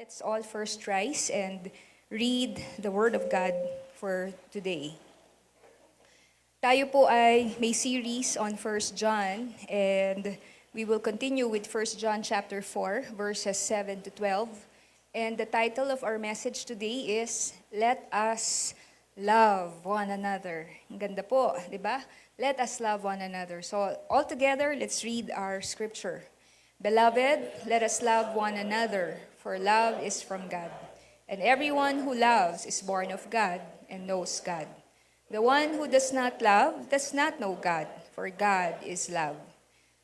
Let's all first rise and read the Word of God for today. Tayo po ay may series on 1 John and we will continue with 1 John chapter 4 verses 7 to 12. And the title of our message today is Let Us Love One Another. Ang ganda po, di ba? Let us love one another. So all together, let's read our scripture. Beloved, let us love one another, for love is from God. And everyone who loves is born of God and knows God. The one who does not love does not know God, for God is love.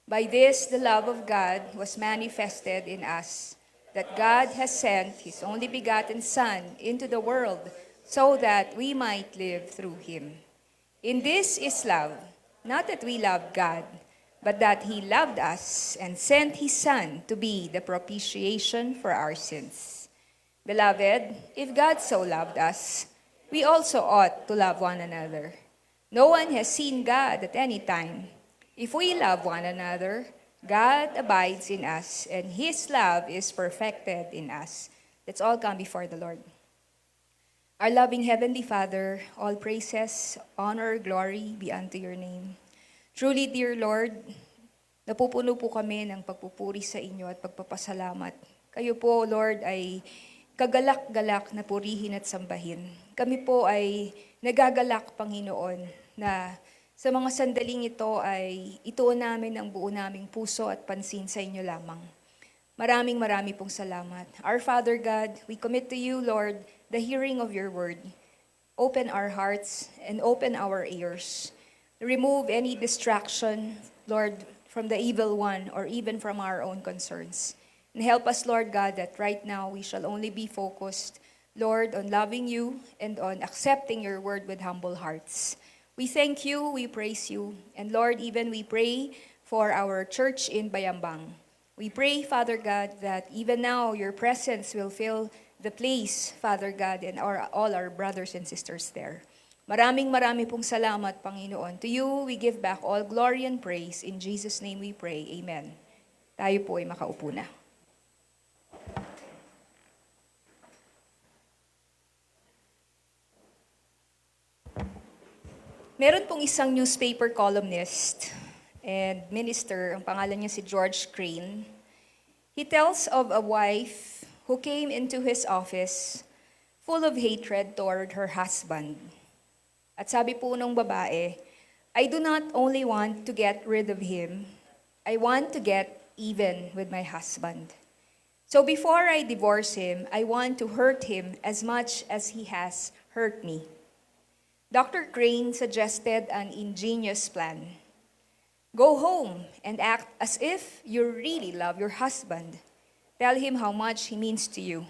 By this the love of God was manifested in us, that God has sent His only begotten Son into the world so that we might live through Him. In this is love, not that we love God, but that He loved us and sent His Son to be the propitiation for our sins. Beloved, if God so loved us, we also ought to love one another. No one has seen God at any time. If we love one another, God abides in us, and His love is perfected in us. Let's all come before the Lord. Our loving Heavenly Father, all praises, honor, glory be unto your name. Truly, dear Lord, napupuno po kami ng pagpupuri sa inyo at pagpapasalamat. Kayo po, Lord, ay kagalak-galak na purihin at sambahin. Kami po ay nagagalak, Panginoon, na sa mga sandaling ito ay ituon namin ang buo naming puso at pansin sa inyo lamang. Maraming pong salamat. Our Father God, we commit to you, Lord, the hearing of your word. Open our hearts and open our ears. Remove any distraction, Lord, from the evil one or even from our own concerns. And help us, Lord God, that right now we shall only be focused, Lord, on loving you and on accepting your word with humble hearts. We thank you, we praise you, and Lord, even we pray for our church in Bayambang. We pray, Father God, that even now your presence will fill the place, Father God, and all our brothers and sisters there. Maraming pong salamat, Panginoon. To you, we give back all glory and praise. In Jesus' name we pray. Amen. Tayo po ay makaupo na. Meron pong isang newspaper columnist and minister, ang pangalan niya si George Crane. He tells of a wife who came into his office full of hatred toward her husband. At sabi po nung babae, I do not only want to get rid of him, I want to get even with my husband. So before I divorce him, I want to hurt him as much as he has hurt me. Dr. Crane suggested an ingenious plan. Go home and act as if you really love your husband. Tell him how much he means to you.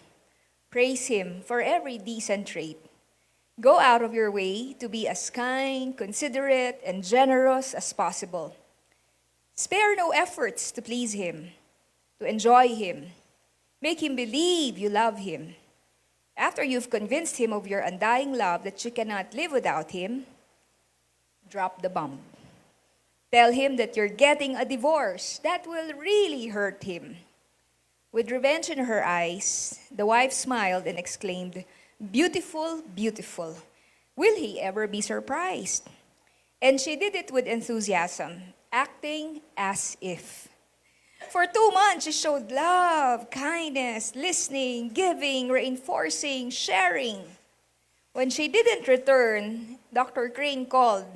Praise him for every decent trait. Go out of your way to be as kind, considerate, and generous as possible. Spare no efforts to please him, to enjoy him. Make him believe you love him. After you've convinced him of your undying love that you cannot live without him, drop the bomb. Tell him that you're getting a divorce. That will really hurt him. With revenge in her eyes, the wife smiled and exclaimed, Beautiful, beautiful. Will he ever be surprised? And she did it with enthusiasm, acting as if. For 2 months, she showed love, kindness, listening, giving, reinforcing, sharing. When she didn't return, Dr. Crane called,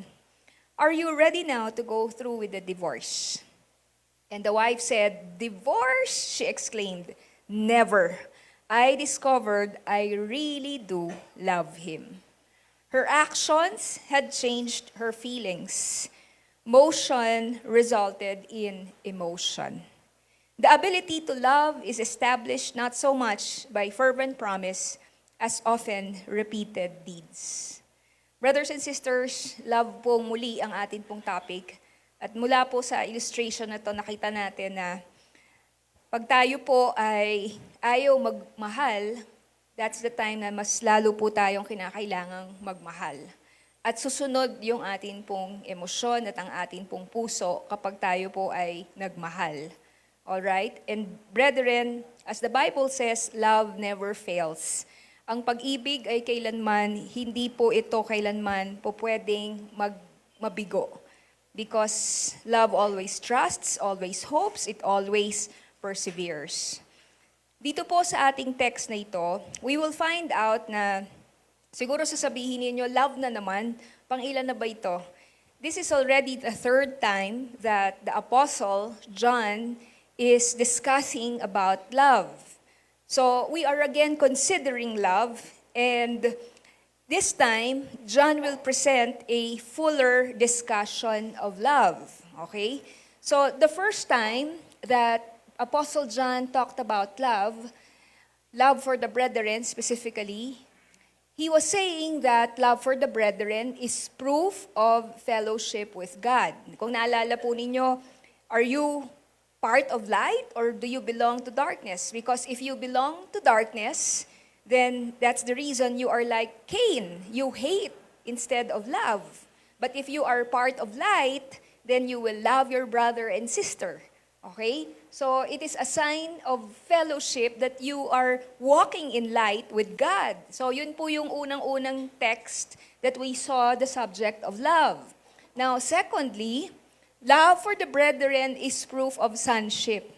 Are you ready now to go through with the divorce? And the wife said, Divorce? She exclaimed, Never. I discovered I really do love him. Her actions had changed her feelings. Motion resulted in emotion. The ability to love is established not so much by fervent promise as often repeated deeds. Brothers and sisters, love po muli ang atin pong topic. At mula po sa illustration na to, nakita natin na pag tayo po ay ayaw magmahal, that's the time na mas lalo po tayong kinakailangang magmahal. At susunod yung atin pong emosyon at ang atin pong puso kapag tayo po ay nagmahal. All right? And brethren, as the Bible says, love never fails. Ang pag-ibig ay kailanman, hindi po ito kailanman po pwedeng mabigo. Because love always trusts, always hopes, it always perseveres. Dito po sa ating text na ito, we will find out na siguro sasabihin ninyo, love na naman, pang-ilan na ba ito? This is already the third time that the Apostle John is discussing about love. So we are again considering love, and this time, John will present a fuller discussion of love. Okay? So the first time that Apostle John talked about love for the brethren specifically, he was saying that love for the brethren is proof of fellowship with God. Kung naalala po ninyo, are you part of light or do you belong to darkness? Because if you belong to darkness, then that's the reason you are like Cain. You hate instead of love. But if you are part of light, then you will love your brother and sister. Okay? So it is a sign of fellowship that you are walking in light with God. So yun po yung unang-unang text that we saw the subject of love. Now, secondly, love for the brethren is proof of sonship.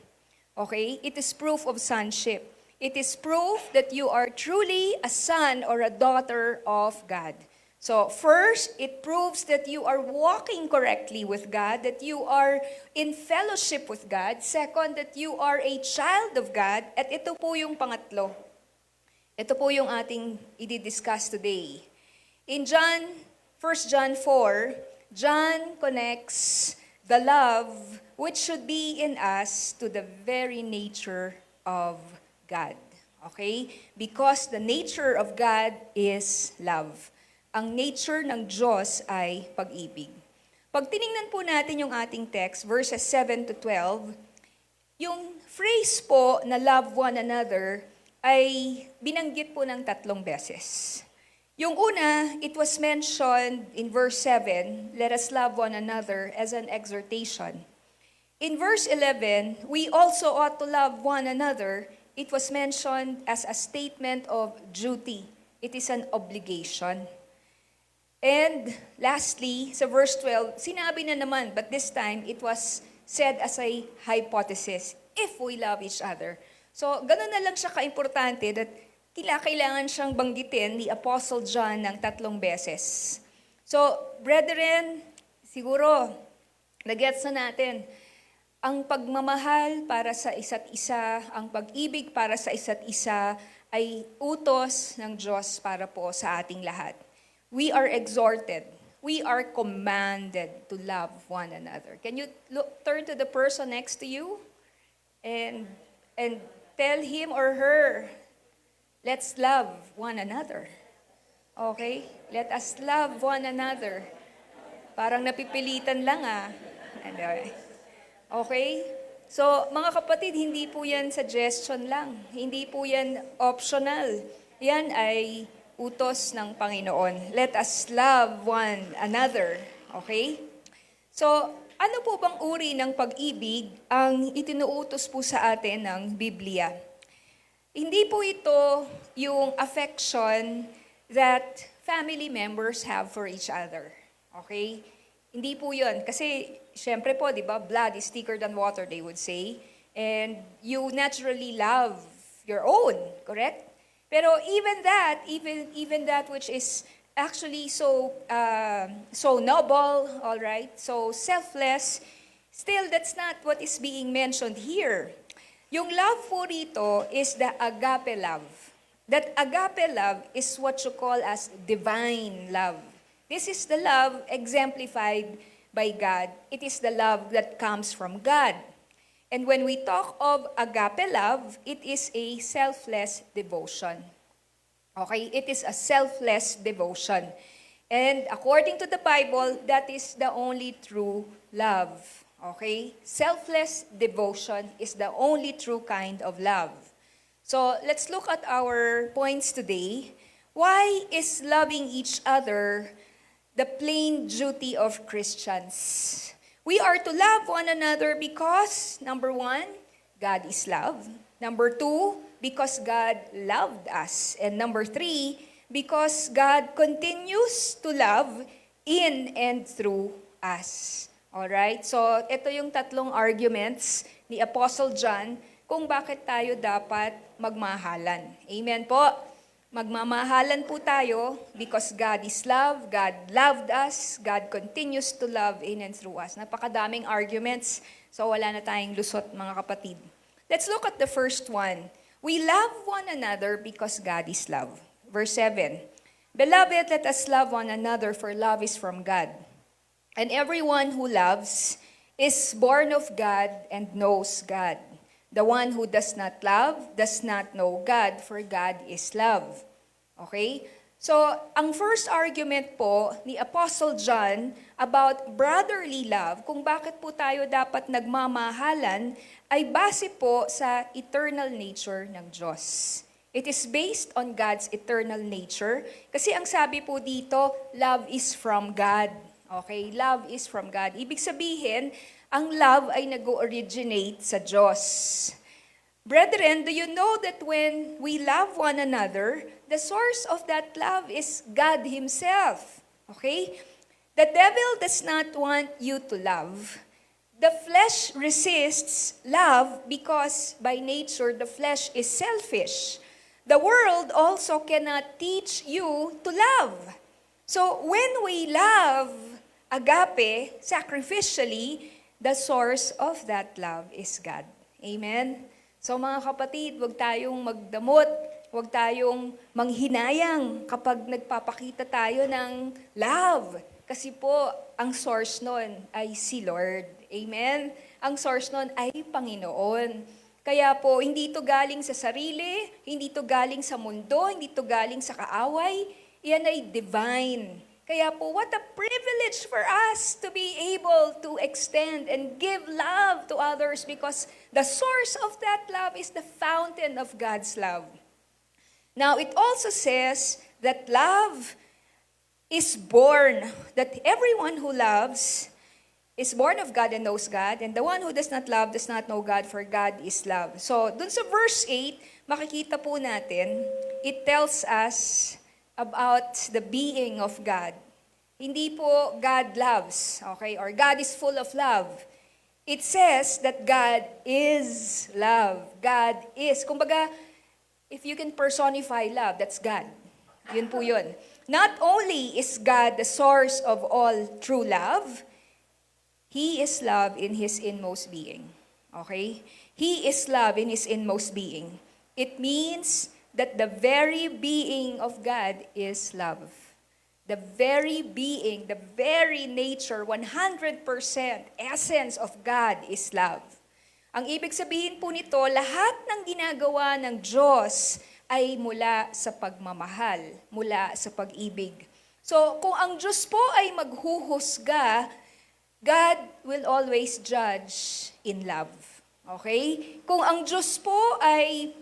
Okay? It is proof of sonship. It is proof that you are truly a son or a daughter of God. So first, it proves that you are walking correctly with God, that you are in fellowship with God. Second, that you are a child of God. At ito po yung pangatlo. Ito po yung ating i-discuss today. In 1 John 4, John connects the love which should be in us to the very nature of God. Okay? Because the nature of God is love. Ang nature ng Diyos ay pag-ibig. Pag tiningnan po natin yung ating text, verses 7 to 12, yung phrase po na love one another ay binanggit po ng 3 beses. Yung una, it was mentioned in verse 7, let us love one another as an exhortation. In verse 11, we also ought to love one another. It was mentioned as a statement of duty. It is an obligation. And lastly, sa verse 12, sinabi na naman, but this time it was said as a hypothesis, if we love each other. So, ganun na lang siya kaimportante that kailangan siyang banggitin ni Apostle John ng 3 beses. So, brethren, siguro, nagets na natin, ang pagmamahal para sa isa't isa, ang pag-ibig para sa isa't isa, ay utos ng Diyos para po sa ating lahat. We are exhorted, we are commanded to love one another. Can you turn to the person next to you and tell him or her, let's love one another. Okay? Let us love one another. Parang napipilitan lang Anyway. Okay? So, mga kapatid, hindi po yan suggestion lang. Hindi po yan optional. Yan ay utos ng Panginoon. Let us love one another. Okay? So, ano po bang uri ng pag-ibig ang itinuutos po sa atin ng Biblia? Hindi po ito yung affection that family members have for each other. Okay? Hindi po yun. Kasi, syempre po, di ba, blood is thicker than water, they would say. And you naturally love your own, correct? Pero even that which is actually so noble, all right, so selfless, still that's not what is being mentioned here. Yung love po rito is the agape love. That agape love is what you call as divine love. This is the love exemplified by God. It is the love that comes from God. And when we talk of agape love, it is a selfless devotion. Okay? It is a selfless devotion. And according to the Bible, that is the only true love. Okay? Selfless devotion is the only true kind of love. So, let's look at our points today. Why is loving each other the plain duty of Christians? We are to love one another because, number one, God is love. Number 2, because God loved us. And number 3, because God continues to love in and through us. Alright? So, ito yung tatlong arguments ni Apostle John kung bakit tayo dapat magmahalan. Amen po? Magmamahalan po tayo because God is love, God loved us, God continues to love in and through us. Napakadaming arguments, so wala na tayong lusot mga kapatid. Let's look at the first one. We love one another because God is love. Verse 7, Beloved, let us love one another, for love is from God. And everyone who loves is born of God and knows God. The one who does not love does not know God, for God is love. Okay? So, ang first argument po ni Apostle John about brotherly love, kung bakit po tayo dapat nagmamahalan, ay base po sa eternal nature ng Diyos. It is based on God's eternal nature. Kasi ang sabi po dito, love is from God. Okay? Love is from God. Ibig sabihin, ang love ay nag-originate sa Diyos. Brethren, do you know that when we love one another, the source of that love is God Himself? Okay? The devil does not want you to love. The flesh resists love because by nature the flesh is selfish. The world also cannot teach you to love. So when we love agape, sacrificially, the source of that love is God. Amen? So mga kapatid, huwag tayong magdamot, huwag tayong manghinayang kapag nagpapakita tayo ng love. Kasi po, ang source nun ay si Lord. Amen? Ang source nun ay Panginoon. Kaya po, hindi ito galing sa sarili, hindi ito galing sa mundo, hindi ito galing sa kaaway. Iyan ay divine. Kaya po, what a privilege for us to be able to extend and give love to others because the source of that love is the fountain of God's love. Now, it also says that love is born, that everyone who loves is born of God and knows God, and the one who does not love does not know God, for God is love. So, dun sa verse 8, makikita po natin, it tells us about the being of God. Hindi po God loves, okay? Or God is full of love. It says that God is love. God is. Kumbaga, if you can personify love, that's God. Yun po yun. Not only is God the source of all true love, He is love in His inmost being. Okay? He is love in His inmost being. It means that the very being of God is love. The very being, the very nature, 100% essence of God is love. Ang ibig sabihin po nito, lahat ng ginagawa ng Diyos ay mula sa pagmamahal, mula sa pag-ibig. So, kung ang Diyos po ay maghuhusga, God will always judge in love. Okay? Kung ang Diyos po ay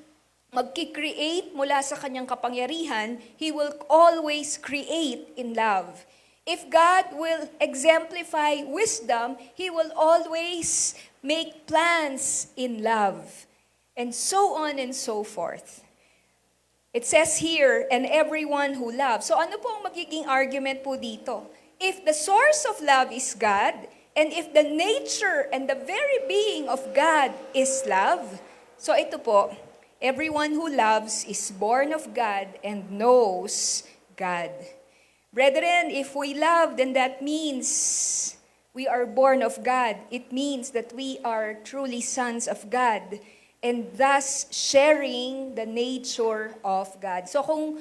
magki-create mula sa kanyang kapangyarihan, He will always create in love. If God will exemplify wisdom, He will always make plans in love. And so on and so forth. It says here, and everyone who loves. So ano po ang magiging argument po dito? If the source of love is God, and if the nature and the very being of God is love, so ito po, everyone who loves is born of God and knows God. Brethren, if we love, then that means we are born of God. It means that we are truly sons of God and thus sharing the nature of God. So kung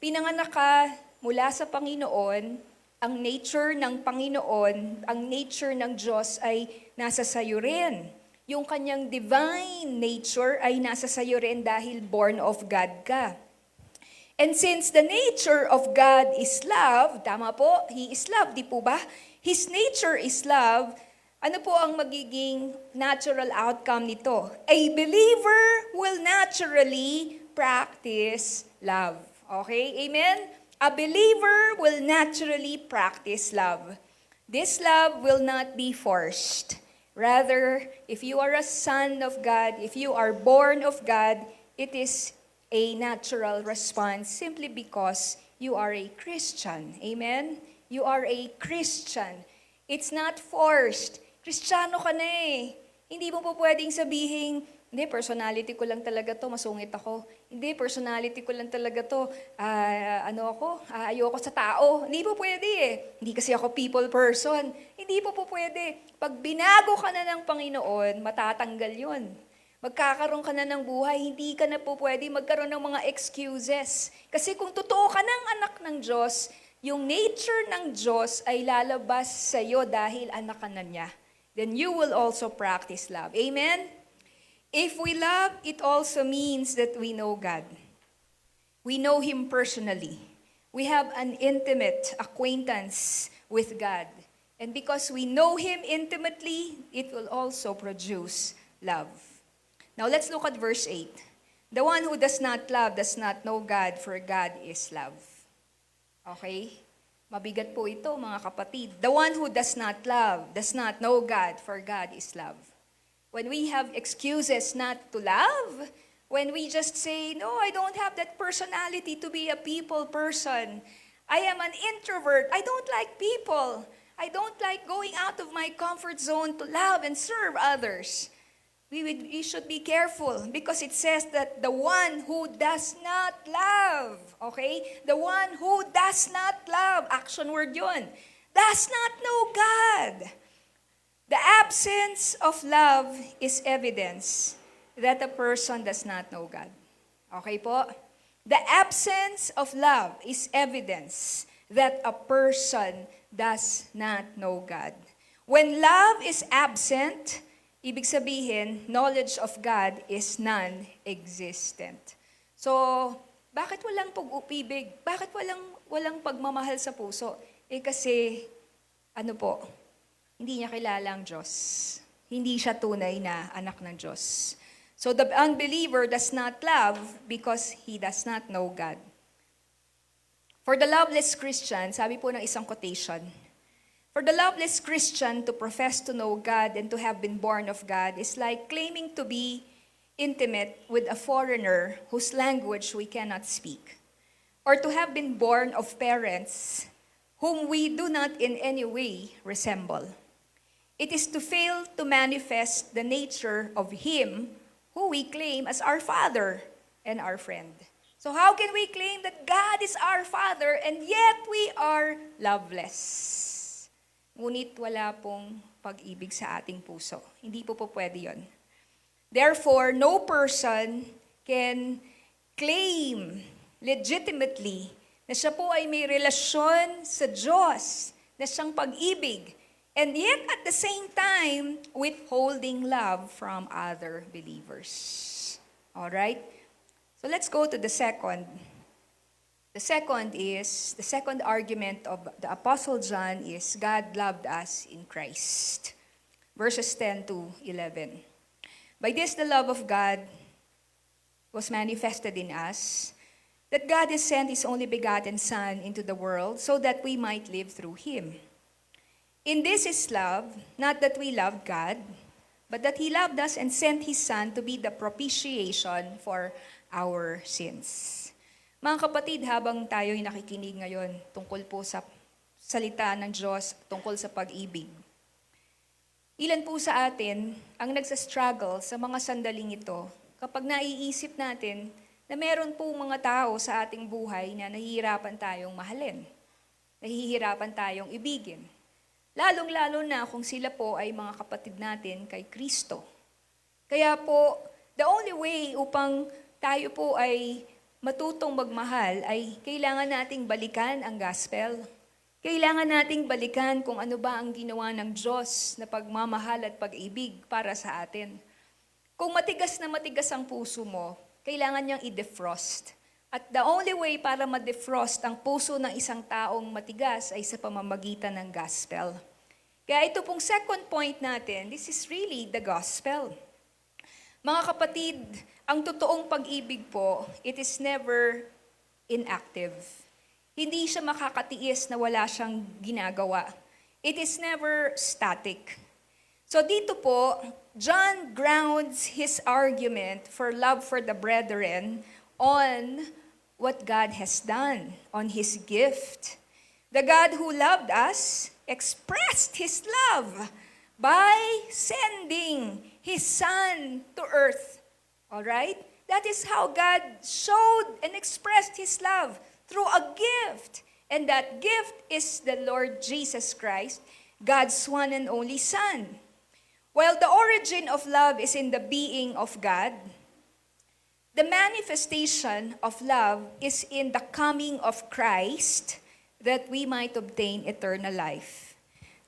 pinanganak ka mula sa Panginoon, ang nature ng Panginoon, ang nature ng Diyos ay nasa sayo rin. Yung kanyang divine nature ay nasa sayo rin dahil born of God ka. And since the nature of God is love, tama po, He is love, di po ba? His nature is love, ano po ang magiging natural outcome nito? A believer will naturally practice love. Okay? Amen? A believer will naturally practice love. This love will not be forced. Rather, if you are a son of God, if you are born of God, it is a natural response simply because you are a Christian. Amen? You are a Christian. It's not forced. Kristiyano ka na eh. Hindi mo po pwedeng sabihin, hindi, personality ko lang talaga to, masungit ako. Hindi, personality ko lang talaga to, ayoko sa tao. Hindi po pwede eh. Hindi kasi ako people person. Hindi po pwede. Pag binago ka na ng Panginoon, matatanggal yun. Magkakaroon ka na ng buhay, hindi ka na po pwede magkaroon ng mga excuses. Kasi kung totoo ka ng anak ng Diyos, yung nature ng Diyos ay lalabas sa iyo dahil anak ka na niya. Then you will also practice love. Amen? If we love, it also means that we know God. We know Him personally. We have an intimate acquaintance with God. And because we know Him intimately, it will also produce love. Now let's look at verse 8. The one who does not love does not know God, for God is love. Okay? Mabigat po ito, mga kapatid. The one who does not love does not know God, for God is love. When we have excuses not to love, when we just say, no, I don't have that personality to be a people person. I am an introvert. I don't like people. I don't like going out of my comfort zone to love and serve others. We should be careful because it says that the one who does not love, okay? The one who does not love, action word yun, does not know God. The absence of love is evidence that a person does not know God. Okay po? The absence of love is evidence that a person does not know God. When love is absent, ibig sabihin, knowledge of God is non-existent. So, bakit walang pag-upibig? Bakit walang pagmamahal sa puso? Kasi, hindi niya kilala ang Diyos. Hindi siya tunay na anak ng Diyos. So, the unbeliever does not love because he does not know God. For the loveless Christian, sabi po ng isang quotation, for the loveless Christian to profess to know God and to have been born of God is like claiming to be intimate with a foreigner whose language we cannot speak, or to have been born of parents whom we do not in any way resemble. It is to fail to manifest the nature of Him who we claim as our Father and our friend. So how can we claim that God is our Father and yet we are loveless? Ngunit wala pong pag-ibig sa ating puso. Hindi po pwede yun. Therefore, no person can claim legitimately na siya po ay may relasyon sa Diyos, na siyang pag-ibig, and yet at the same time, withholding love from other believers. Alright? So let's go to the second. The second argument of the Apostle John is God loved us in Christ. Verses 10 to 11. By this the love of God was manifested in us, that God has sent His only begotten Son into the world so that we might live through Him. In this is love, not that we loved God, but that He loved us and sent His Son to be the propitiation for our sins. Mga kapatid, habang tayo'y nakikinig ngayon tungkol po sa salita ng Diyos, tungkol sa pag-ibig, ilan po sa atin ang nagsastruggle sa mga sandaling ito kapag naiisip natin na meron po mga tao sa ating buhay na nahihirapan tayong mahalin, nahihirapan tayong ibigin. Lalong-lalo na kung sila po ay mga kapatid natin kay Kristo. Kaya po, the only way upang tayo po ay matutong magmahal ay kailangan nating balikan ang gospel. Kailangan nating balikan kung ano ba ang ginawa ng Diyos na pagmamahal at pag-ibig para sa atin. Kung matigas na matigas ang puso mo, kailangan niyang i-defrost. At the only way para ma-defrost ang puso ng isang taong matigas ay sa pamamagitan ng gospel. Kaya ito pong second point natin, this is really the gospel. Mga kapatid, ang totoong pag-ibig po, it is never inactive. Hindi siya makakatiis na wala siyang ginagawa. It is never static. So dito po, John grounds his argument for love for the brethren on what God has done, on his gift. The God who loved us expressed his love by sending his Son to earth. All right? That is how God showed and expressed his love through a gift. And that gift is the Lord Jesus Christ, God's one and only Son. While the origin of love is in the being of God, the manifestation of love is in the coming of Christ that we might obtain eternal life.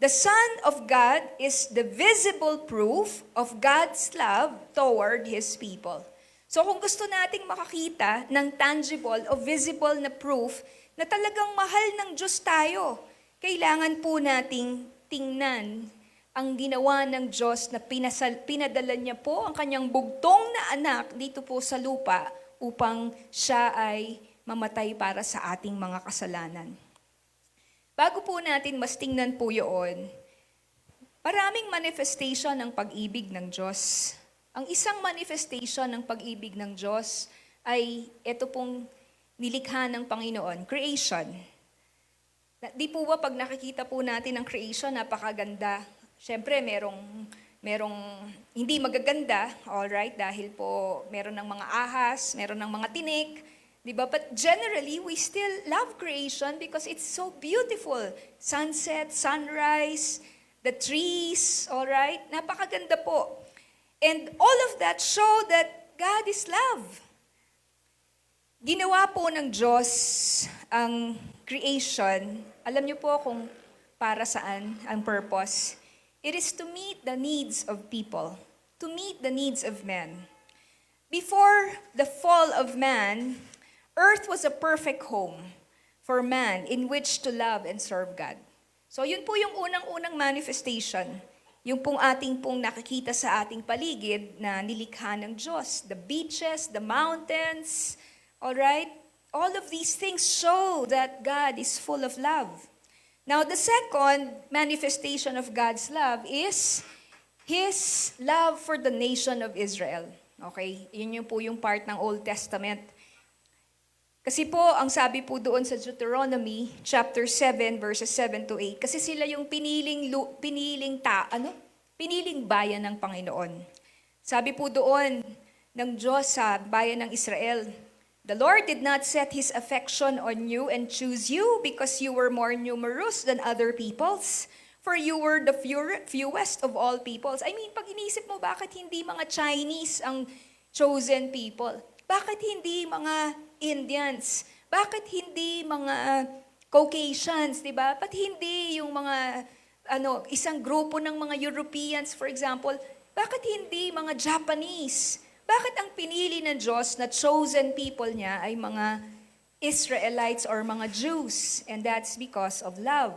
The Son of God is the visible proof of God's love toward His people. So kung gusto nating makakita ng tangible o visible na proof na talagang mahal ng Diyos tayo, kailangan po nating tingnan ang ginawa ng Diyos na pinadala niya po ang kanyang bugtong na anak dito po sa lupa upang siya ay mamatay para sa ating mga kasalanan. Bago po natin mas tingnan po yun, maraming manifestation ng pag-ibig ng Diyos. Ang isang manifestation ng pag-ibig ng Diyos ay ito pong nilikha ng Panginoon, creation. Di po ba pag nakikita po natin ang creation, napakaganda. Siyempre, merong hindi magaganda, alright, dahil po meron ng mga ahas, meron ng mga tinik, di ba? But generally, we still love creation because it's so beautiful. Sunset, sunrise, the trees, alright, napakaganda po. And all of that show that God is love. Ginawa po ng Diyos ang creation. Alam niyo po kung para saan ang purpose. It is to meet the needs of people, to meet the needs of men. Before the fall of man, earth was a perfect home for man in which to love and serve God. So yun po yung unang-unang manifestation, yung pong ating pong nakikita sa ating paligid na nilikha ng Diyos. The beaches, the mountains, all right? All of these things show that God is full of love. Now, the second manifestation of God's love is His love for the nation of Israel. Okay? Yun yung po yung part ng Old Testament. Kasi po, ang sabi po doon sa Deuteronomy chapter 7 verses 7 to 8, kasi sila yung piniling bayan ng Panginoon. Sabi po doon ng Diyos sa bayan ng Israel, "The Lord did not set His affection on you and choose you because you were more numerous than other peoples, for you were the fewest of all peoples." I mean, pag inisip mo, bakit hindi mga Chinese ang chosen people? Bakit hindi mga Indians? Bakit hindi mga Caucasians, di ba? Bakit hindi yung mga isang grupo ng mga Europeans, for example? Bakit hindi mga Japanese? Bakit ang pinili ng Diyos na chosen people niya ay mga Israelites or mga Jews? And that's because of love.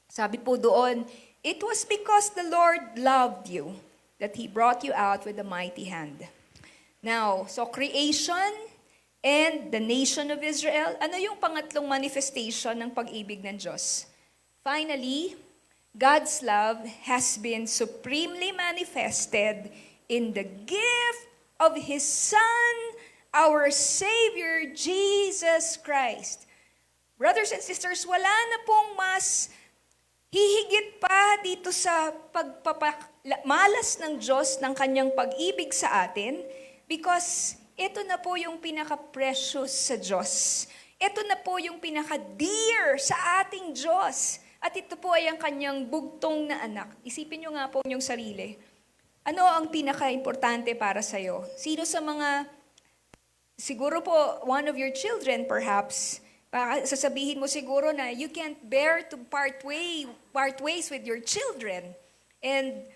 Sabi po doon, "It was because the Lord loved you that He brought you out with a mighty hand." Now, so creation and the nation of Israel, ano yung pangatlong manifestation ng pag-ibig ng Diyos? Finally, God's love has been supremely manifested in the gift of His Son, our Savior, Jesus Christ. Brothers and sisters, wala na pong mas hihigit pa dito sa pagpapamalas ng Diyos ng kanyang pag-ibig sa atin because ito na po yung pinaka-precious sa Diyos. Ito na po yung pinaka-dear sa ating Diyos. At ito po ay ang kanyang bugtong na anak. Isipin nyo nga po yung sarili. Ano ang pinaka-importante para sa'yo? Sino sa mga, siguro po, one of your children perhaps, sasabihin mo siguro na you can't bear to part ways with your children. And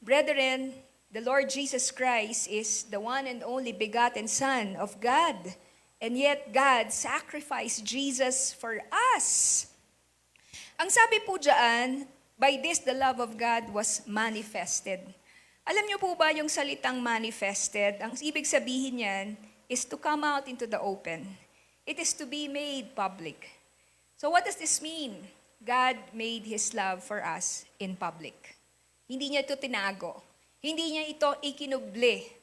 brethren, the Lord Jesus Christ is the one and only begotten Son of God. And yet God sacrificed Jesus for us. Ang sabi po dyan, by this the love of God was manifested. Alam niyo po ba yung salitang manifested? Ang ibig sabihin niyan is to come out into the open. It is to be made public. So what does this mean? God made His love for us in public. Hindi niya ito tinago. Hindi niya ito ikinubli.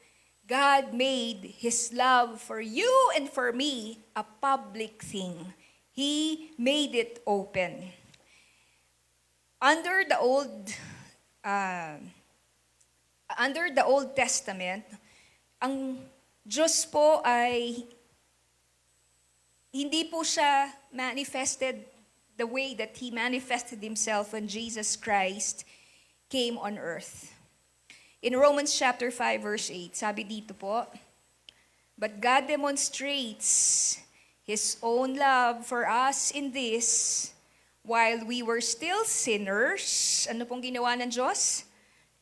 God made His love for you and for me a public thing. He made it open. Under the Old Testament, ang Diyos po ay hindi po siya manifested the way that He manifested Himself when Jesus Christ came on earth. In Romans chapter 5 verse 8, sabi dito po, "But God demonstrates His own love for us in this, while we were still sinners," ano pong ginawa ng Diyos?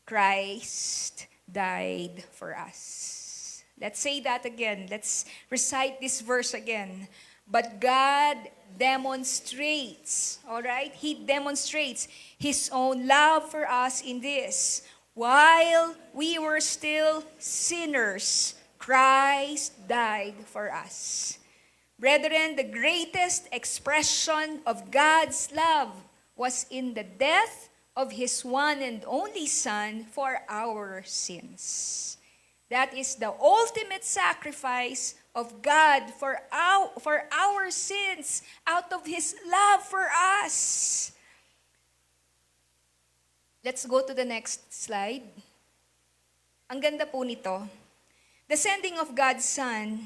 Christ died for us. Let's say that again. Let's recite this verse again. But God demonstrates, all right? He demonstrates His own love for us in this. While we were still sinners, Christ died for us. Brethren, the greatest expression of God's love was in the death of His one and only Son for our sins. That is the ultimate sacrifice of God for our sins out of His love for us. Let's go to the next slide. Ang ganda po nito. The sending of God's Son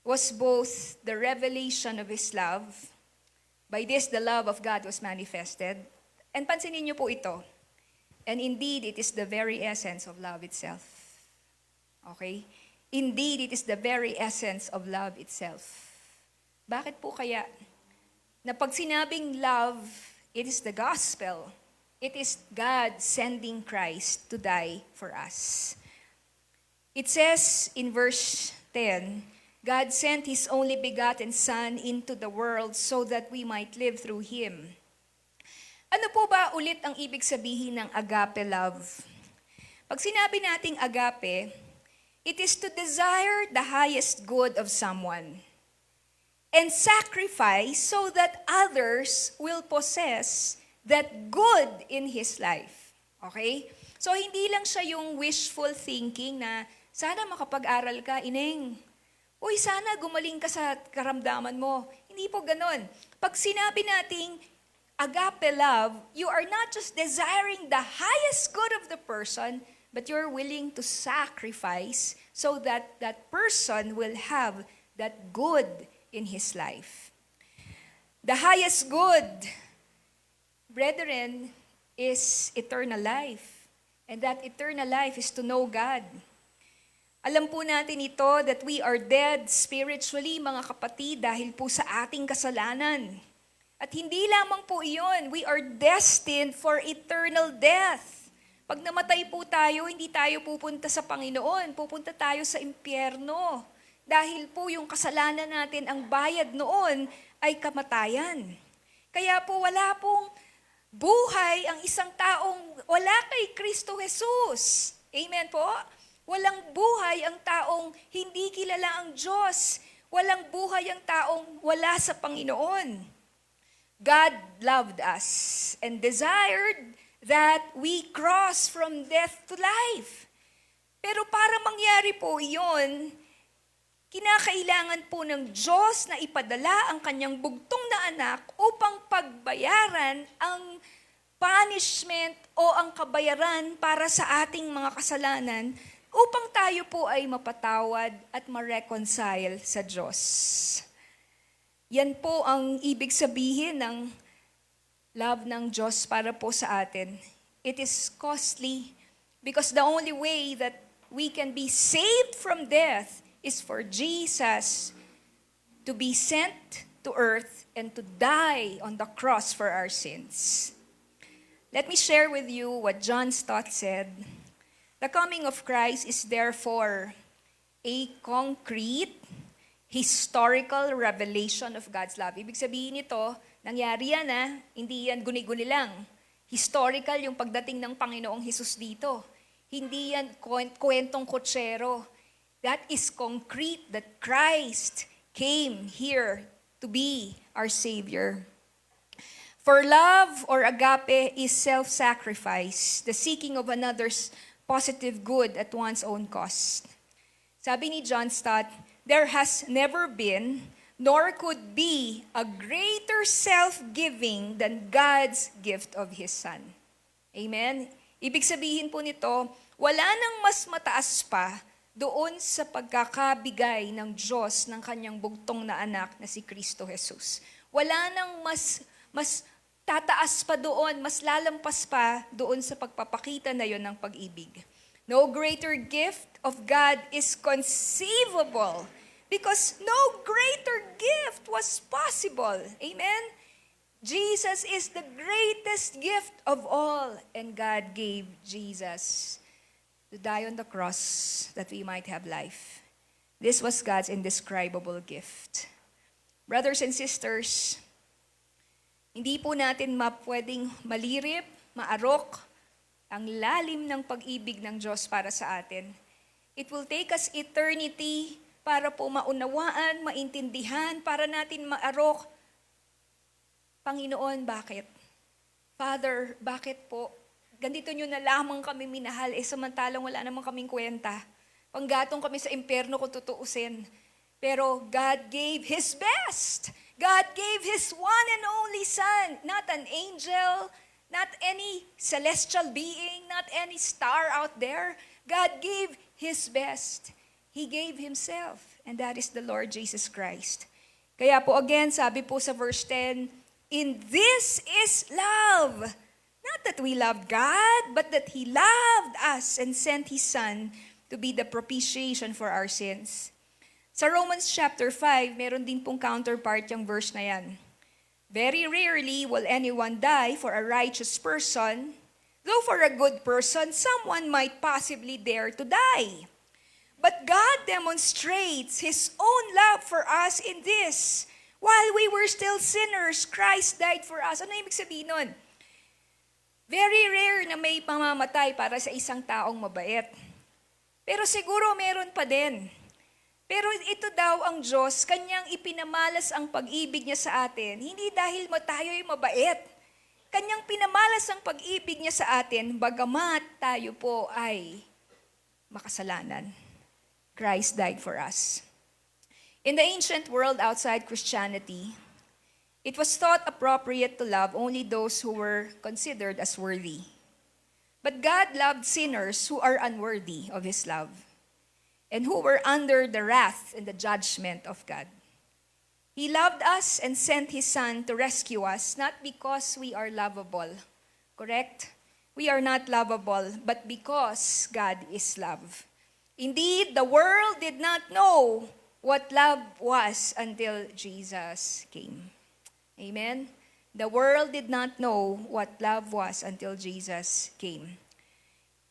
was both the revelation of His love. By this, the love of God was manifested. And pansinin niyo po ito. And indeed, it is the very essence of love itself. Okay? Indeed, it is the very essence of love itself. Bakit po kaya? Na pag sinabing love, it is the gospel. It is God sending Christ to die for us. It says in verse 10, God sent His only begotten Son into the world so that we might live through Him. Ano po ba ulit ang ibig sabihin ng agape love? Pag sinabi nating agape, it is to desire the highest good of someone and sacrifice so that others will possess that good in his life. Okay? So hindi lang siya yung wishful thinking na sana makapag-aral ka, ineng. Uy, sana gumaling ka sa karamdaman mo. Hindi po ganon. Pag sinabi nating agape love, you are not just desiring the highest good of the person, but you're willing to sacrifice so that that person will have that good in his life. The highest good, brethren, is eternal life. And that eternal life is to know God. Alam po natin ito that we are dead spiritually, mga kapatid, dahil po sa ating kasalanan. At hindi lamang po iyon, we are destined for eternal death. Pag namatay po tayo, hindi tayo pupunta sa Panginoon, pupunta tayo sa impyerno. Dahil po yung kasalanan natin, ang bayad noon ay kamatayan. Kaya po wala pong buhay ang isang taong wala kay Kristo Jesus. Amen po? Walang buhay ang taong hindi kilala ang Diyos. Walang buhay ang taong wala sa Panginoon. God loved us and desired that we cross from death to life. Pero para mangyari po iyon, kinakailangan po ng Diyos na ipadala ang kanyang bugtong na anak upang pagbayaran ang punishment o ang kabayaran para sa ating mga kasalanan upang tayo po ay mapatawad at ma-reconcile sa Diyos. Yan po ang ibig sabihin ng love ng Diyos para po sa atin. It is costly because the only way that we can be saved from death is for Jesus to be sent to earth and to die on the cross for our sins. Let me share with you what John Stott said. The coming of Christ is therefore a concrete, historical revelation of God's love. Ibig sabihin nito, nangyari yan hindi yan guni-guni lang. Historical yung pagdating ng Panginoong Hesus dito. Hindi yan kwentong kutsero. That is concrete that Christ came here to be our Savior. For love or agape is self-sacrifice, the seeking of another's positive good at one's own cost. Sabi ni John Stott, there has never been, nor could be, a greater self-giving than God's gift of His Son. Amen? Ibig sabihin po nito, wala nang mas mataas pa doon sa pagkakabigay ng Diyos ng kanyang bugtong na anak na si Kristo Jesus. Wala nang mas tataas pa doon, mas lalampas pa doon sa pagpapakita na yon ng pag-ibig. No greater gift of God is conceivable because no greater gift was possible. Amen? Jesus is the greatest gift of all, and God gave Jesus to die on the cross that we might have life. This was God's indescribable gift. Brothers and sisters, hindi po natin pwedeng malirip, maarok, ang lalim ng pag-ibig ng Diyos para sa atin. It will take us eternity para po maunawaan, maintindihan, para natin maarok. Panginoon, bakit? Father, bakit po? Ganito nyo na lamang kami minahal, samantalang wala namang kaming kwenta. Panggatong kami sa impyerno kung tutuusin. Pero God gave His best. God gave His one and only Son, not an angel, not any celestial being, not any star out there. God gave His best. He gave Himself, and that is the Lord Jesus Christ. Kaya po again, sabi po sa verse 10, in this is love. Not that we loved God, but that He loved us and sent His Son to be the propitiation for our sins. Sa Romans chapter 5, meron din pong counterpart yung verse na yan. Very rarely will anyone die for a righteous person, though for a good person, someone might possibly dare to die. But God demonstrates His own love for us in this. While we were still sinners, Christ died for us. Ano ibig sabihin nun? Very rare na may pamamatay para sa isang taong mabait. Pero siguro meron pa din. Pero ito daw ang Diyos, Kanyang ipinamalas ang pag-ibig niya sa atin, hindi dahil tayo'y mabait. Kanyang pinamalas ang pag-ibig niya sa atin, bagamat tayo po ay makasalanan. Christ died for us. In the ancient world outside Christianity, it was thought appropriate to love only those who were considered as worthy. But God loved sinners who are unworthy of His love, and who were under the wrath and the judgment of God. He loved us and sent His Son to rescue us, not because we are lovable. Correct? We are not lovable, but because God is love. Indeed, the world did not know what love was until Jesus came. Amen? The world did not know what love was until Jesus came.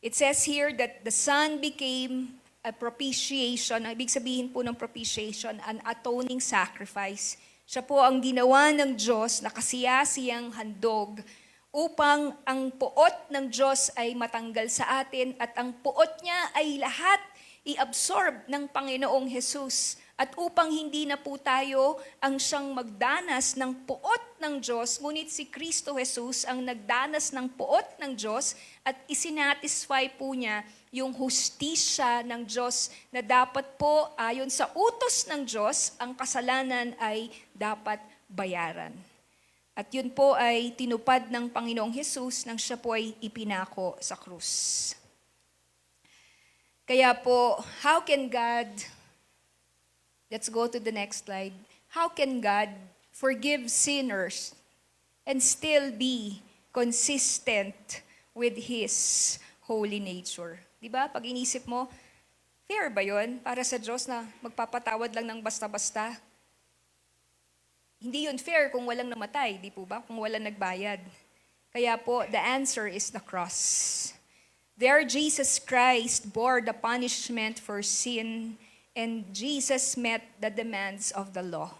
It says here that the Son became a propitiation, ibig sabihin po ng propitiation, an atoning sacrifice. Siya po ang ginawa ng Diyos na kasiyasiyang handog upang ang puot ng Diyos ay matanggal sa atin at ang puot niya ay lahat i-absorb ng Panginoong Jesus at upang hindi na po tayo ang siyang magdanas ng puot ng Diyos, ngunit si Kristo Jesus ang nagdanas ng puot ng Diyos at isinatisfy po niya yung hustisya ng Diyos na dapat po ayon sa utos ng Diyos, ang kasalanan ay dapat bayaran. At yun po ay tinupad ng Panginoong Jesus nang siya po ay ipinako sa krus. Kaya po, how can God, let's go to the next slide, how can God forgive sinners and still be consistent with His holy nature? Diba? Pag inisip mo, fair ba yun para sa Diyos na magpapatawad lang ng basta-basta? Hindi yun fair kung walang namatay, di po ba? Kung walang nagbayad. Kaya po, the answer is the cross. There, Jesus Christ bore the punishment for sin, and Jesus met the demands of the law.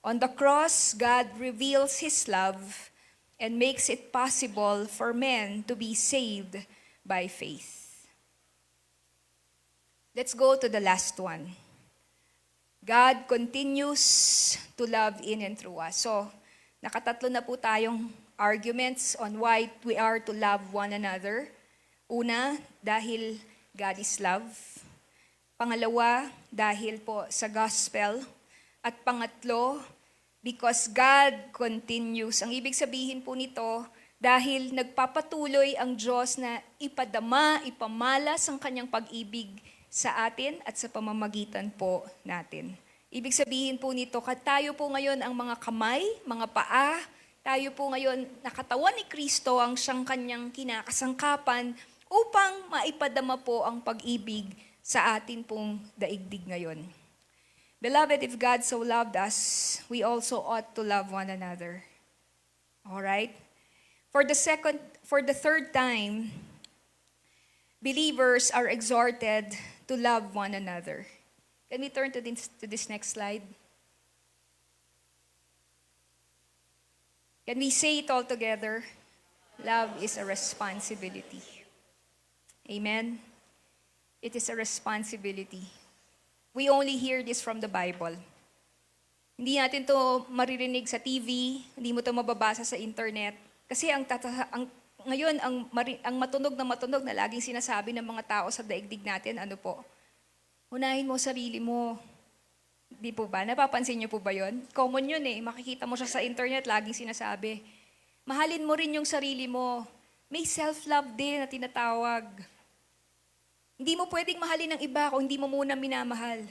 On the cross, God reveals His love and makes it possible for men to be saved by faith. Let's go to the last one. God continues to love in and through us. So, Nakatatlo na po tayong arguments on why we are to love one another. Una, dahil God is love. Pangalawa, dahil po sa gospel. At pangatlo, because God continues. Ang ibig sabihin po nito, dahil nagpapatuloy ang Diyos na ipadama, ipamalas ang kanyang pag-ibig sa atin at sa pamamagitan po natin. Ibig sabihin po nito, tayo po ngayon ang mga kamay, mga paa, tayo po ngayon nakatawan ni Kristo ang siyang kanyang kinakasangkapan upang maipadama po ang pag-ibig sa atin pong daigdig ngayon. Beloved, if God so loved us, we also ought to love one another. Alright? For the third time, believers are exhorted to love one another. Can we turn to this next slide? Can we say it all together? Love is a responsibility. Amen? It is a responsibility. We only hear this from the Bible. Hindi natin to maririnig sa TV, hindi mo to mababasa sa internet. Kasi ngayon, ang matunog na laging sinasabi ng mga tao sa daigdig natin, ano po? Unahin mo sarili mo. Di po ba? Napapansin niyo po ba yun? Common yun eh. Makikita mo siya sa internet, laging sinasabi. Mahalin mo rin yung sarili mo. May self-love din na tinatawag. Hindi mo pwedeng mahalin ng iba kung hindi mo muna minamahal.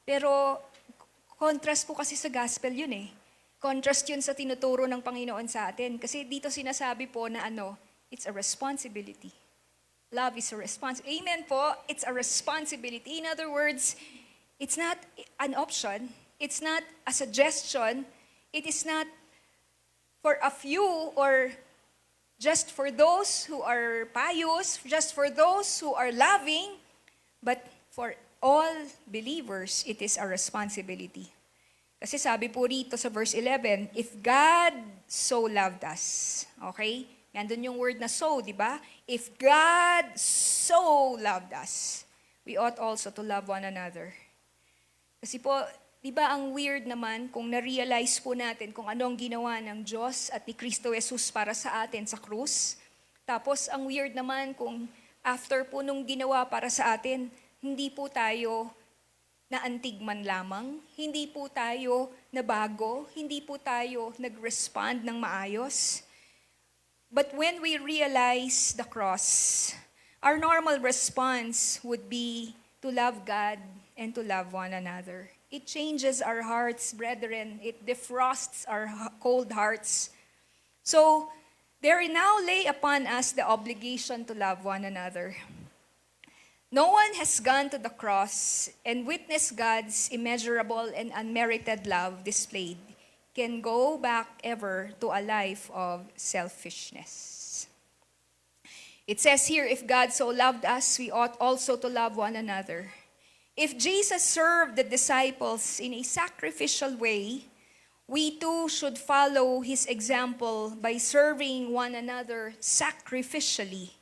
Pero contrast po kasi sa gospel yun eh. Contrast yun sa tinuturo ng Panginoon sa atin. Kasi dito sinasabi po na it's a responsibility. Love is a responsibility. Amen po. It's a responsibility. In other words, it's not an option. It's not a suggestion. It is not for a few or just for those who are pious, just for those who are loving, but for all believers, it is a responsibility. Kasi sabi po rito sa verse 11, if God so loved us, okay? Nandun yung word na so, di ba? If God so loved us, we ought also to love one another. Kasi po, di ba ang weird naman kung na-realize po natin kung ano ang ginawa ng Diyos at ni Kristo Jesus para sa atin sa krus. Tapos ang weird naman kung after po nung ginawa para sa atin, hindi po tayo naantig man lamang, hindi po tayo nabago, hindi po tayo nag-respond ng maayos. But when we realize the cross, our normal response would be to love God and to love one another. It changes our hearts, brethren. It defrosts our cold hearts. So, there now lay upon us the obligation to love one another. No one has gone to the cross and witnessed God's immeasurable and unmerited love displayed can go back ever to a life of selfishness. It says here, if God so loved us, we ought also to love one another. If Jesus served the disciples in a sacrificial way, we too should follow his example by serving one another sacrificially.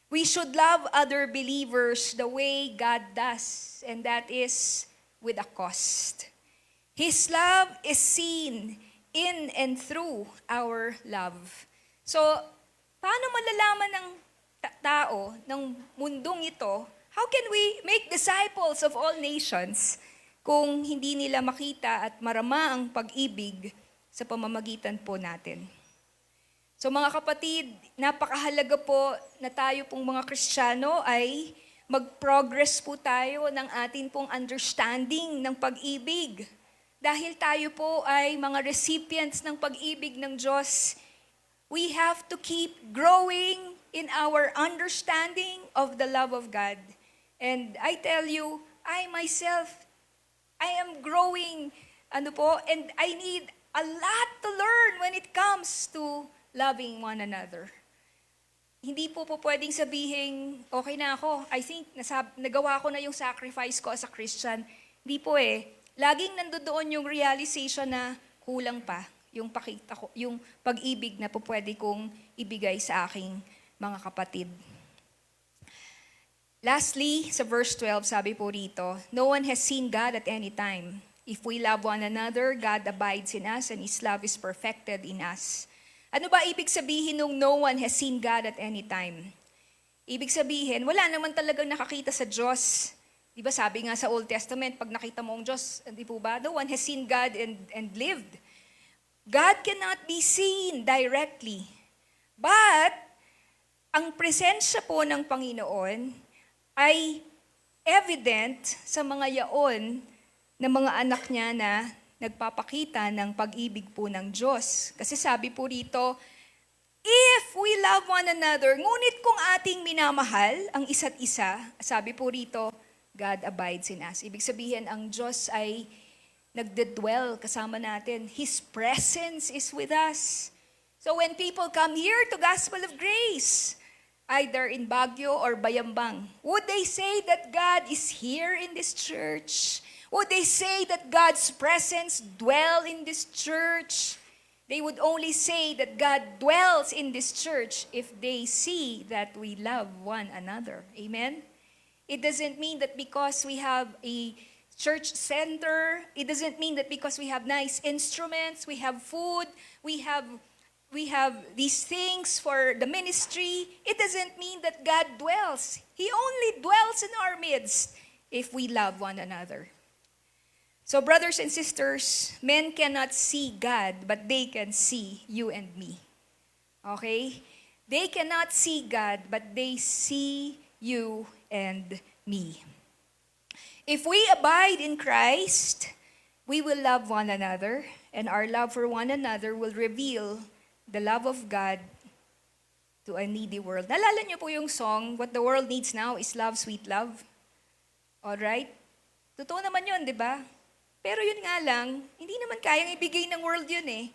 We should love other believers the way God does, and that is with a cost. His love is seen in and through our love. So, paano malalaman ng tao, ng mundong ito, how can we make disciples of all nations kung hindi nila makita at marama ang pag-ibig sa pamamagitan po natin? So mga kapatid, napakahalaga po na tayo pong mga Kristiyano ay mag-progress po tayo ng atin pong understanding ng pag-ibig. Dahil tayo po ay mga recipients ng pag-ibig ng Diyos, we have to keep growing in our understanding of the love of God. And I tell you, I myself, I am growing, and I need a lot to learn when it comes to loving one another. Hindi po pwedeng sabihin, okay na ako, I think nagawa ko na yung sacrifice ko as a Christian. Hindi po eh. Laging nandoon yung realization na kulang pa yung pakita ko, yung pag-ibig na po pwede kong ibigay sa aking mga kapatid. Lastly, sa verse 12, sabi po rito, no one has seen God at any time. If we love one another, God abides in us and His love is perfected in us. Ano ba ibig sabihin nung no one has seen God at any time? Ibig sabihin, wala naman talagang nakakita sa Diyos. Di ba sabi nga sa Old Testament, pag nakita mo ang Diyos, di po ba? No one has seen God and lived. God cannot be seen directly. But, ang presensya po ng Panginoon ay evident sa mga yaon ng mga anak niya na nagpapakita ng pag-ibig po ng Diyos. Kasi sabi po rito, if we love one another, ngunit kung ating minamahal ang isa't isa, sabi po rito, God abides in us. Ibig sabihin, ang Diyos ay nagdedwell kasama natin. His presence is with us. So when people come here to Gospel of Grace, either in Baguio or Bayambang, would they say that God is here in this church? Would they say that God's presence dwell in this church? They would only say that God dwells in this church if they see that we love one another. Amen? It doesn't mean that because we have a church center, it doesn't mean that because we have nice instruments, we have food, we have these things for the ministry, it doesn't mean that God dwells. He only dwells in our midst if we love one another. So brothers and sisters, men cannot see God, but they can see you and me. Okay? They cannot see God, but they see you and me. If we abide in Christ, we will love one another, and our love for one another will reveal the love of God to a needy world. Naalala niyo po yung song, What the World Needs Now is Love, Sweet Love? Alright? Totoo naman yun, di ba? Pero yun nga lang, hindi naman kayang ibigay ng world yun eh.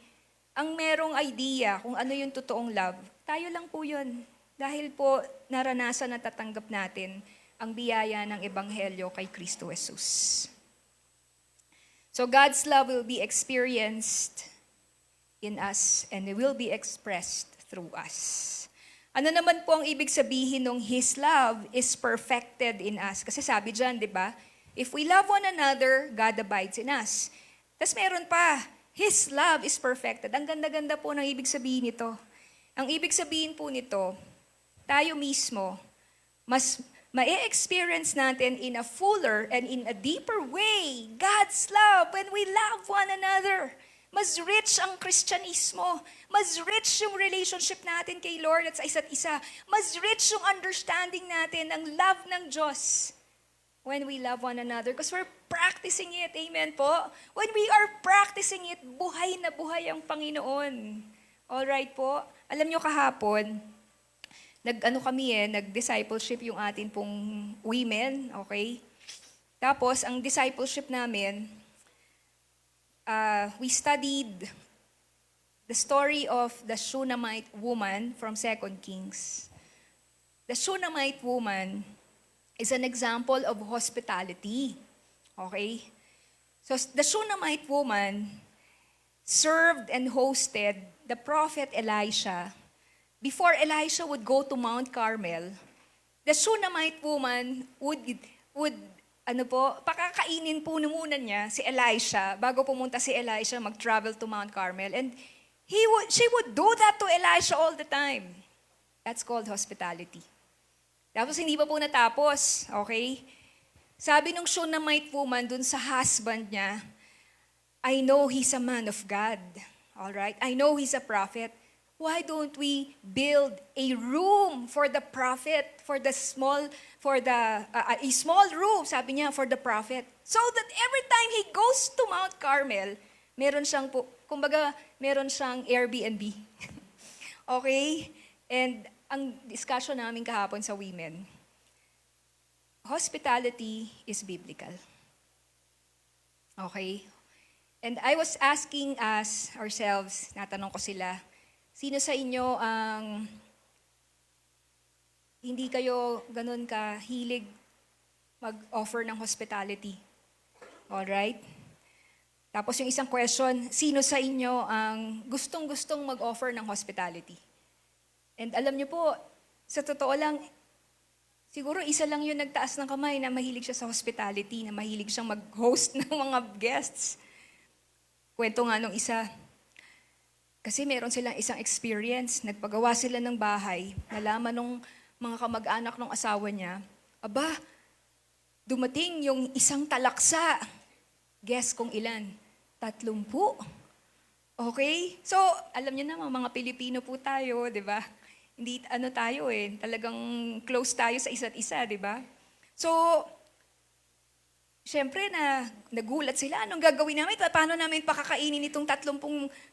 Ang merong idea kung ano yung totoong love, tayo lang po yun. Dahil po naranasan at tatanggap natin ang biyaya ng Ebanghelyo kay Kristo Jesus. So God's love will be experienced in us and it will be expressed through us. Ano naman po ang ibig sabihin ng His love is perfected in us? Kasi sabi dyan, di ba? If we love one another, God abides in us. Tapos meron pa, His love is perfected. Ang ganda-ganda po ng ibig sabihin nito. Ang ibig sabihin po nito, tayo mismo, mas ma-experience natin in a fuller and in a deeper way God's love when we love one another. Mas rich ang Kristyanismo. Mas rich yung relationship natin kay Lord at sa isa't isa. Mas rich yung understanding natin ng love ng Diyos when we love one another. Because we're practicing it. Amen po? When we are practicing it, buhay na buhay ang Panginoon. Alright po? Alam nyo kahapon, nag-discipleship yung atin pong women, okay? Tapos, ang discipleship namin, we studied the story of the Shunammite woman from 2 Kings. The Shunammite woman is an example of hospitality. Okay? So the Shunammite woman served and hosted the prophet Elisha. Before Elisha would go to Mount Carmel, the Shunammite woman would pakakainin po muna niya si Elisha bago pumunta si Elisha mag-travel to Mount Carmel. And she would do that to Elisha all the time. That's called hospitality. Tapos hindi pa po natapos, okay? Sabi nung Shunammite woman dun sa husband niya, I know he's a man of God. Alright? I know he's a prophet. Why don't we build a room for the prophet, a small room, sabi niya, for the prophet. So that every time he goes to Mount Carmel, meron siyang Airbnb. Okay? And ang discussion namin kahapon sa women, hospitality is biblical. Okay? And I was asking ourselves, natanong ko sila, sino sa inyo ang hindi kayo ganun kahilig mag-offer ng hospitality? Alright? Tapos yung isang question, sino sa inyo ang gustong-gustong mag-offer ng hospitality? And alam niyo po, sa totoo lang, Siguro isa lang yung nagtaas ng kamay na mahilig siya sa hospitality, na mahilig siyang mag-host ng mga guests. Kwento nga nung isa, kasi meron silang isang experience, nagpagawa sila ng bahay, nalaman nung mga kamag-anak ng asawa niya, aba, dumating yung isang talaksa. Guess kung ilan? 30. Okay? So, alam niyo na, mga Pilipino po tayo, di ba? Hindi tayo talagang close tayo sa isa't isa, di ba? So, siyempre nagulat sila, anong gagawin namin? Paano namin pakakainin itong 30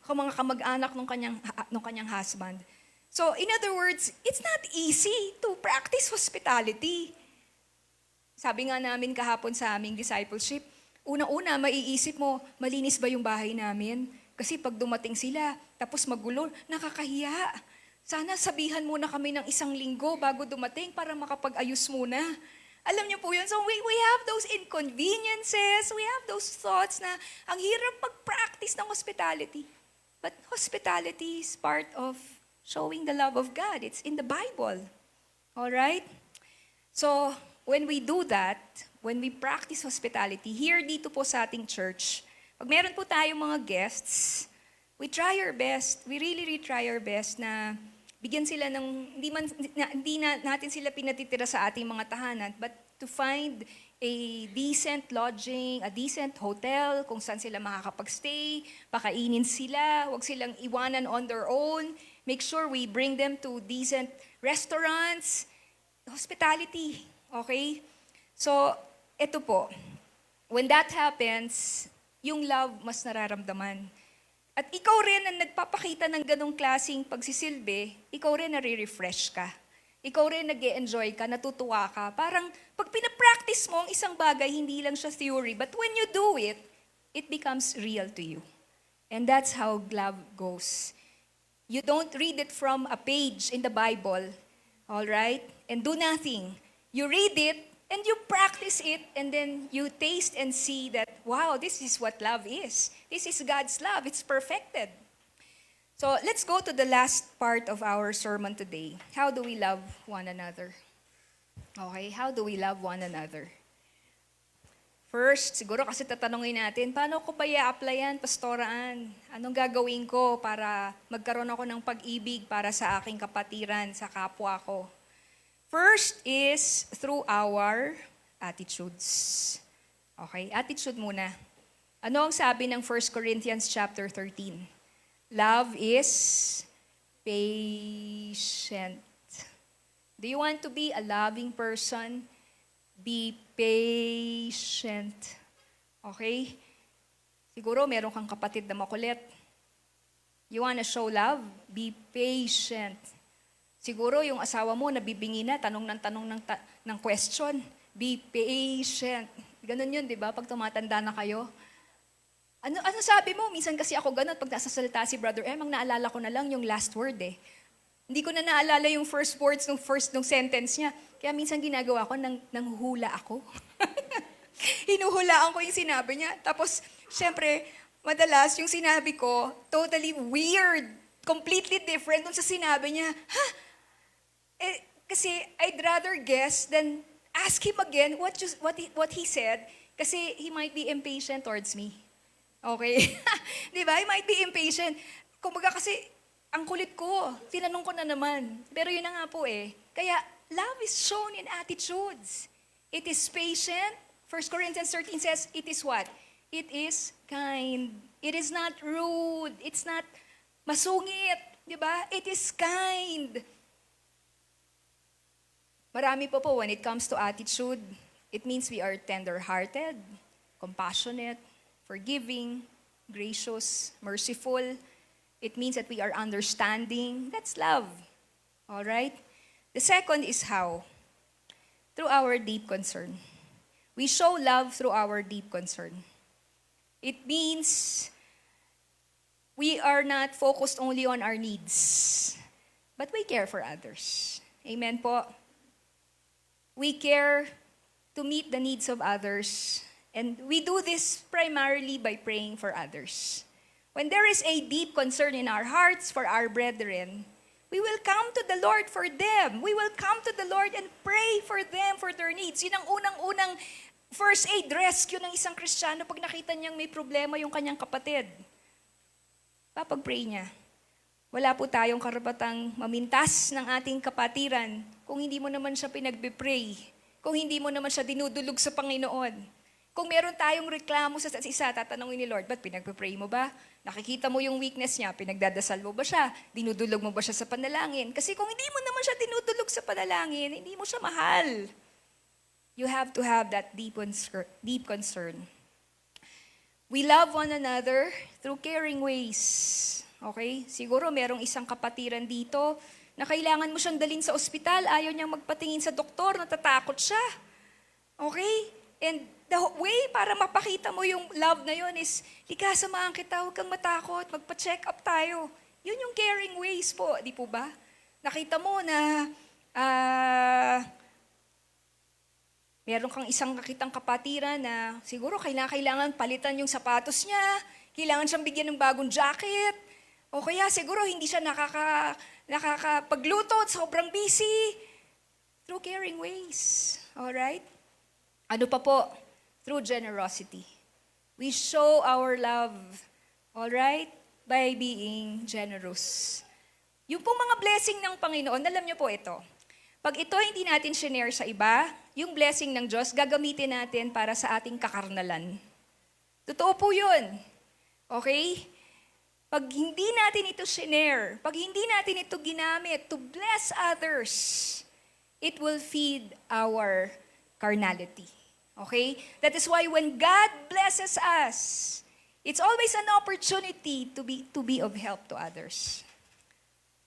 mga kamag-anak ng kanyang husband? So, in other words, it's not easy to practice hospitality. Sabi nga namin kahapon sa aming discipleship, una-una, maiisip mo, malinis ba yung bahay namin? Kasi pag dumating sila, tapos magulo, nakakahiya. Sana sabihan muna kami ng 1 linggo bago dumating para makapag-ayos muna. Alam niyo po yun? So we have those inconveniences, we have those thoughts na ang hirap mag-practice ng hospitality. But hospitality is part of showing the love of God. It's in the Bible. Alright? So, when we do that, when we practice hospitality, here dito po sa ating church, pag meron po tayong mga guests, we try our best, we really try our best na bigyan sila ng, hindi natin sila pinatitira sa ating mga tahanan, but to find a decent lodging, a decent hotel, kung saan sila makakapag-stay, pakainin sila, huwag silang iwanan on their own, make sure we bring them to decent restaurants, hospitality, okay? So, eto po, when that happens, yung love mas nararamdaman. At ikaw rin ang nagpapakita ng ganong klaseng pagsisilbi, ikaw rin nare-refresh ka. Ikaw rin nag-e-enjoy ka, natutuwa ka. Parang pag pinapractice mo ang isang bagay, hindi lang siya theory, but when you do it, it becomes real to you. And that's how love goes. You don't read it from a page in the Bible, all right? And do nothing. You read it, and you practice it, and then you taste and see that, wow, this is what love is. This is God's love. It's perfected. So let's go to the last part of our sermon today. How do we love one another? Okay, how do we love one another? First, siguro kasi tatanungin natin, paano ko ba i-applyan, Pastoraan? Anong gagawin ko para magkaroon ako ng pag-ibig para sa aking kapatiran, sa kapwa ko? First is through our attitudes. Okay, attitude muna. Ano ang sabi ng 1 Corinthians chapter 13? Love is patient. Do you want to be a loving person? Be patient. Okay? Siguro meron kang kapatid na makulit. You wanna show love? Be patient. Siguro yung asawa mo nabibingi na, tanong ng question. Be patient. Ganun yun, di ba? Pag tumatanda na kayo. Ano sabi mo? Minsan kasi ako ganun. Pag nasasalita si Brother M, ang naalala ko na lang yung last word eh. Hindi ko na naalala yung first words nung sentence niya. Kaya minsan ginagawa ko, nanghuhula ako. Hinuhulaan ko yung sinabi niya. Tapos, syempre, madalas yung sinabi ko, totally weird. Completely different dun sa sinabi niya. Kasi I'd rather guess than ask him again what he said kasi he might be impatient towards me. Okay? Di ba? He might be impatient. Kumbaga kasi ang kulit ko, tinanong ko na naman. Pero yun na nga po eh. Kaya love is shown in attitudes. It is patient. 1 Corinthians 13 says, it is what? It is kind. It is not rude. It's not masungit. Di ba? It is kind. Marami po when it comes to attitude, it means we are tender-hearted, compassionate, forgiving, gracious, merciful. It means that we are understanding. That's love. All right? The second is how? Through our deep concern. We show love through our deep concern. It means we are not focused only on our needs, but we care for others. Amen po? We care to meet the needs of others, and we do this primarily by praying for others. When there is a deep concern in our hearts for our brethren, We will come to the Lord for them. We will come to the Lord and pray for them, for their needs. Yun ang unang-unang first aid rescue ng isang Kristiyano pag nakita niyang may problema yung kanyang kapatid. Papag-pray niya. Wala po tayong karapatang mamintas ng ating kapatiran kung hindi mo naman siya pinagbe-pray, kung hindi mo naman siya dinudulog sa Panginoon. Kung meron tayong reklamo sa isa, tatanungin ni Lord, ba't pinagpe-pray mo ba? Nakikita mo yung weakness niya, pinagdadasal mo ba siya? Dinudulog mo ba siya sa panalangin? Kasi kung hindi mo naman siya dinudulog sa panalangin, hindi mo siya mahal. You have to have that deep concern. We love one another through caring ways. Okay? Siguro merong isang kapatiran dito na kailangan mo siyang dalhin sa ospital, ayaw niyang magpatingin sa doktor, natatakot siya. Okay? And the way para mapakita mo yung love na yun is, lika, samahan kita, huwag kang matakot, magpa-check up tayo. Yun yung caring ways po, di po ba? Nakita mo na meron kang isang nakitang kapatiran na siguro kailangan palitan yung sapatos niya, kailangan siyang bigyan ng bagong jacket, o kaya siguro hindi siya nakakapagluto at sobrang busy. Through caring ways. Alright? Ano pa po? Through generosity. We show our love, all right, by being generous. Yung pong mga blessing ng Panginoon, alam niyo po ito. Pag ito hindi natin shinare sa iba, yung blessing ng Diyos, gagamitin natin para sa ating kakarnalan. Totoo po yun. Okay? Pag hindi natin ito shinare, pag hindi natin ito ginamit to bless others, it will feed our carnality. Okay? That is why when God blesses us, it's always an opportunity to be of help to others.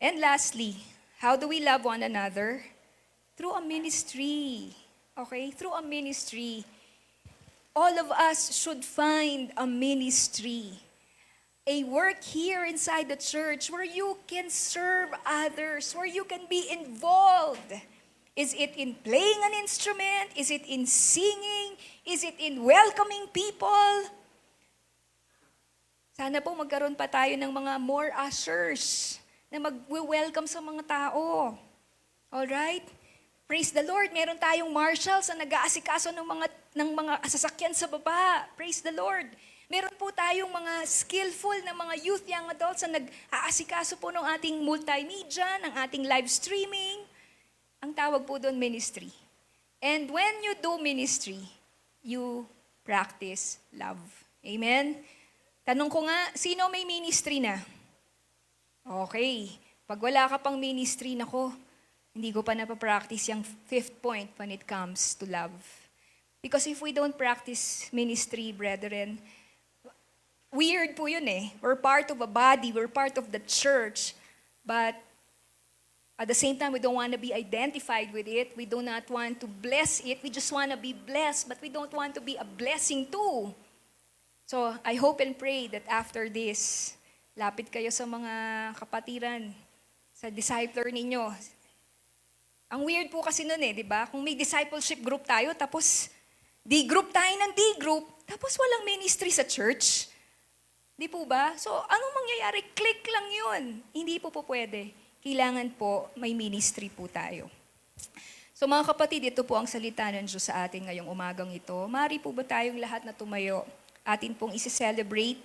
And lastly, how do we love one another? Through a ministry. Okay? Through a ministry. All of us should find a ministry. A work here inside the church where you can serve others, where you can be involved. Is it in playing an instrument? Is it in singing? Is it in welcoming people? Sana po magkaroon pa tayo ng mga more ushers na mag-welcome sa mga tao. Alright? Praise the Lord. Meron tayong marshals na nag-aasikaso ng mga sasakyan sa baba. Praise the Lord. Meron po tayong mga skillful na mga youth, young adults na nag-aasikaso po ng ating multimedia, ng ating live streaming. Ang tawag po doon, ministry. And when you do ministry, you practice love. Amen? Tanong ko nga, sino may ministry na? Okay. Pag wala ka pang ministry, nako, hindi ko pa napapractice yung fifth point when it comes to love. Because if we don't practice ministry, brethren, weird po yun eh. We're part of a body, we're part of the church, but at the same time, we don't want to be identified with it. We do not want to bless it. We just want to be blessed, but we don't want to be a blessing too. So, I hope and pray that after this, lapit kayo sa mga kapatiran, sa discipler ninyo. Ang weird po kasi nun eh, di ba? Kung may discipleship group tayo, tapos D-group tayo ng D-group, tapos walang ministry sa church. Di po ba? So, anong mangyayari? Click lang yun. Hindi po pwede. Kailangan po may ministry po tayo. So mga kapatid, ito po ang salita ng Diyos sa atin ngayong umagang ito. Maaari po ba tayong lahat na tumayo? Atin pong isi-celebrate.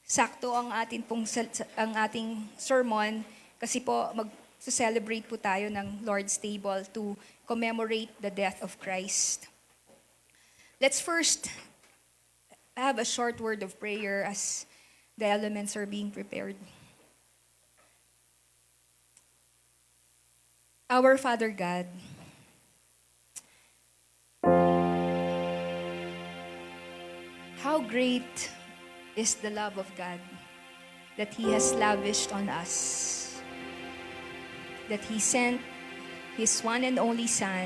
Sakto ang ating sermon kasi po mag-celebrate po tayo ng Lord's Table to commemorate the death of Christ. Let's first have a short word of prayer as the elements are being prepared. Our Father God, how great is the love of God that He has lavished on us, that He sent His one and only Son,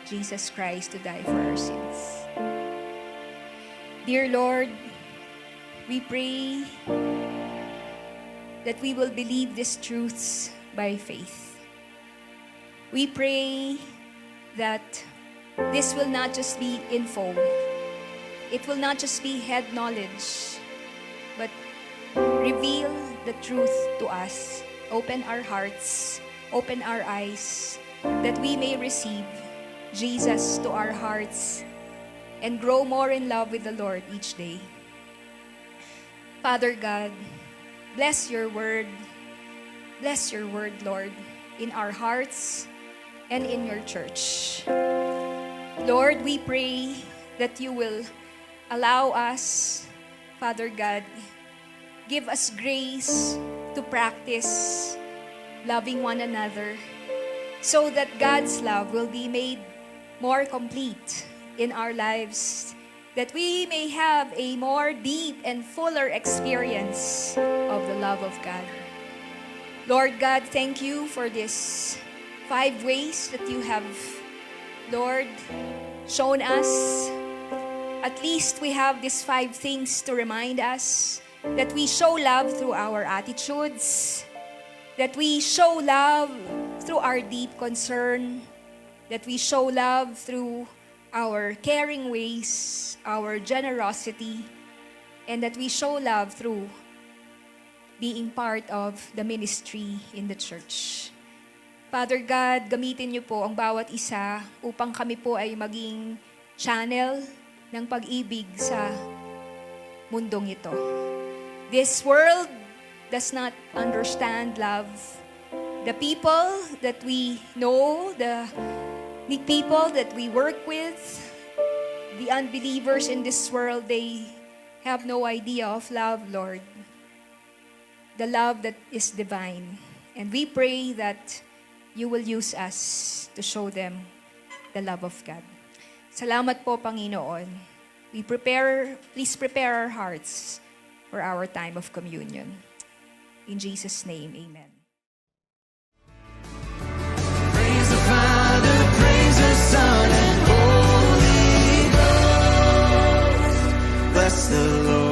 Jesus Christ, to die for our sins. Dear Lord, we pray that we will believe these truths by faith. We pray that this will not just be info. It will not just be head knowledge, but reveal the truth to us open our hearts, open our eyes, that we may receive Jesus to our hearts and grow more in love with the Lord each day. Father God, bless your word. Bless your word, Lord, in our hearts and in your church. Lord, we pray that you will allow us, Father God, give us grace to practice loving one another so that God's love will be made more complete in our lives, that we may have a more deep and fuller experience of the love of God. Lord God, thank you for this 5 ways that you have, Lord, shown us. At least we have these 5 things to remind us that we show love through our attitudes, that we show love through our deep concern, that we show love through our caring ways, our generosity, and that we show love through being part of the ministry in the church. Father God, gamitin niyo po ang bawat isa upang kami po ay maging channel ng pag-ibig sa mundong ito. This world does not understand love. The people that we know, the people that we work with, the unbelievers in this world, they have no idea of love, Lord. The love that is divine. And we pray that you will use us to show them the love of God. Salamat po, Panginoon. Please prepare our hearts for our time of communion. In Jesus' name, amen. Praise the Father, praise the Son, and Holy Ghost. Bless the Lord.